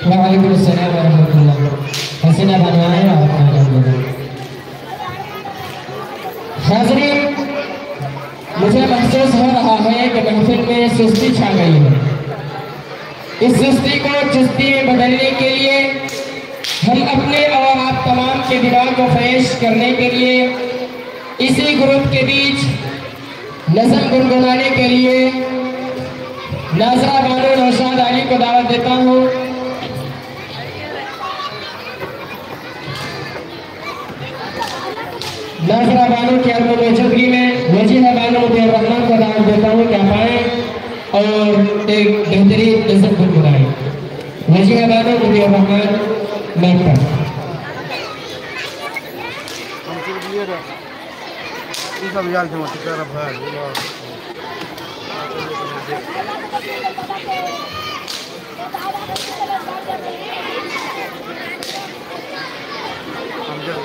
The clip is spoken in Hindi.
वालेकुम अस्सलाम रहमतुल्लाह। हसीना बनवाए हाज़रीन, मुझे महसूस हो रहा है कि महफिल में सुस्ती छा गई है। इस सुस्ती को चुस्ती में बदलने के लिए हम अपने और आप तमाम के दिमाग को फ्रेश करने के लिए इसी ग्रुप के बीच नज़म गुनगुनाने के लिए नाज़रा बानो नौशाद अली को दावत देता हूँ। नाज़रा बानो की अर्ज़ मौजूदगी में वजीहा बानो मुतीउर रहमान को दावत देता हूँ कि आप आएँ और एक बेहतरीन नज़म गुनगुनाएं। वजीहा बानो मुतीउर रहमान माइक पर। सब यार से मत कर भाई हम जा